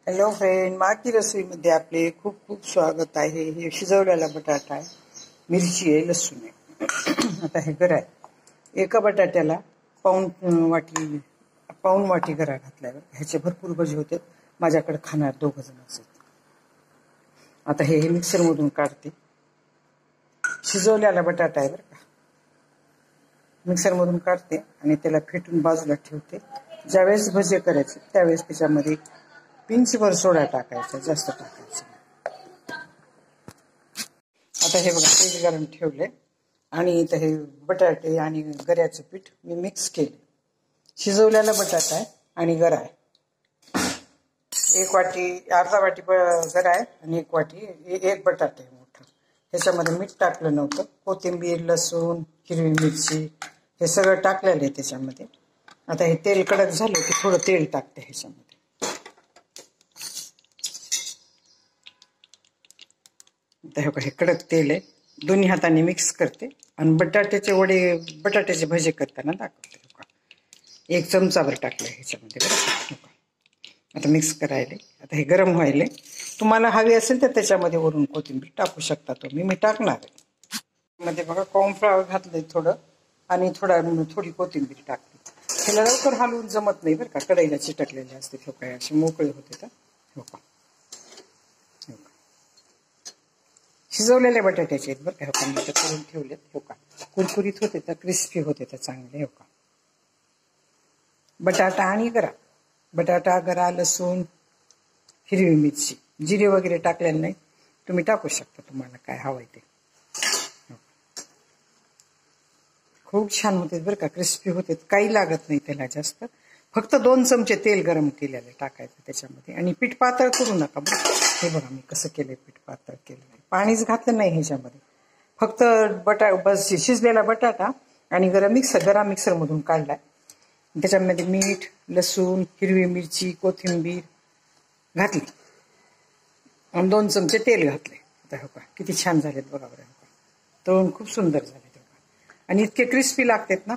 Hello friend, माकी रसोईमध्ये आपले खूप खूप स्वागत आहे. हे शिजवलेला बटाटा आहे, मिरची आहे, लसूण आहे. आता हे गरा आहे. एका बटाट्याला पाऊण वाटी गरा घातल्यावर ह्याचे भरपूर भजी होते. माझ्याकडे खाणार 2 जण असतात. आता हे मिक्सरमधून काढते. शिजवलेला बटाटा आहे बरं का. मिक्सरमधून काढते आणि त्याला फेटून बाजूला ठेवते. ज्यावेळेस भजे करायचे त्यावेळेस त्याच्यामध्ये पिंचभर सोडा टाकायचा, जास्त टाकायचं. आता हे बघा तेल गरम ठेवले आणि इथं हे बटाटे आणि गऱ्याचं पीठ मी मिक्स केले. शिजवलेला बटाटा आहे आणि गरा आहे. 1 वाटी अर्धा वाटी गरा आहे आणि 1 वाटी एक बटाटा आहे मोठा. ह्याच्यामध्ये मीठ टाकलं नव्हतं. कोथिंबीर, लसूण, हिरवी मिरची हे सगळं टाकलेलं आहे त्याच्यामध्ये. आता हे तेल कडक झालं की थोडं तेल टाकते ह्याच्यामध्ये. हे कडक तेल आहे. दोन्ही हाताने मिक्स करते आणि बटाट्याचे भजे करताना दाखवते. 1 चमचाभर टाकलं ह्याच्यामध्ये बरं. आता मिक्स करायले. आता हे गरम व्हायले. तुम्हाला हवी असेल तर त्याच्यामध्ये वरून कोथिंबीर टाकू शकता तुम्ही. मी टाकणार आहे. मध्ये बघा कॉर्नफ्लॉवर घातलंय थोडं आणि थोडी कोथिंबीर टाकली. ह्याला लवकर हलवून जमत नाही बरं का, कढईला चिटकलेले असते. काय असे मोकळे होते तर शिजवलेल्या बटाट्याचे आहेत बरं का. मी करून ठेवलेत. कुरकुरीत होते तर क्रिस्पी होते तर चांगले. बटाटा आणि बटाटा, गरा, लसूण, हिरवी मिरची, जिरे वगैरे टाकलेलं नाही. तुम्ही टाकू शकता तुम्हाला काय हवंय ते. खूप छान होते बरं का, क्रिस्पी होते. काही लागत नाही त्याला जास्त. फक्त 2 चमचे तेल गरम केलेलं टाकायचं त्याच्यामध्ये. आणि पीठ पातळ करू नका बरं. हे बघा मी कसं केलंय, पीठ पातळ केलेलं. पाणीच घातलं नाही ह्याच्यामध्ये. फक्त बस शिजलेला बटाटा आणि गरा मिक्सरमधून काढलाय. त्याच्यामध्ये मीठ, लसूण, हिरवी मिरची, कोथिंबीर घातली आणि 2 चमचे तेल घातले. आता किती छान झालेत बघा बरं. तळून खूप सुंदर झाले आणि इतके क्रिस्पी लागतात ना.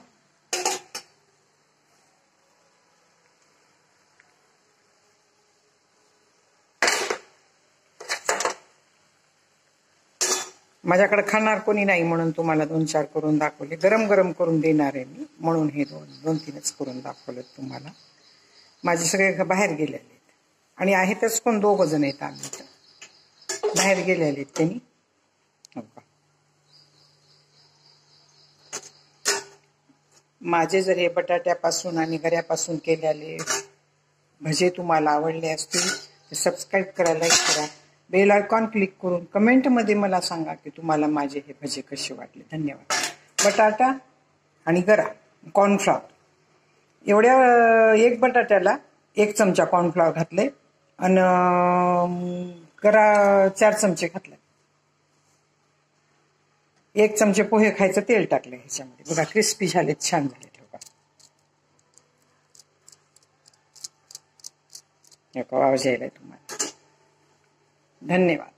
माझ्याकडे खाणार कोणी नाही म्हणून तुम्हाला 2-4 करून दाखवले. गरम करून देणार आहे मी म्हणून हे 2-3च करून दाखवले तुम्हाला. माझे सगळे बाहेर गेलेले आहेत आणि आहेतच कोण 2 जण आहेत. आम्ही तर बाहेर गेलेले आहेत त्यांनी. माझे जर हे बटाट्यापासून आणि गऱ्यापासून केलेले भजे तुम्हाला आवडले असतील तर सबस्क्राईब करा, लाईक करा, बेल आयकॉन क्लिक करून कमेंटमध्ये मला सांगा की तुम्हाला माझे हे भजे कसे वाटले. धन्यवाद. बटाटा आणि गरा, कॉर्नफ्लॉवर एवढ्या 1 बटाट्याला 1 चमचा कॉर्नफ्लॉवर घातले आणि गरा 4 चमचे घातले. 1 चमचे पोहे खायचं तेल टाकलं ह्याच्यामध्ये. बघा क्रिस्पी झाले, छान झाले. आवाज यायलाय तुम्हाला. धन्यवाद.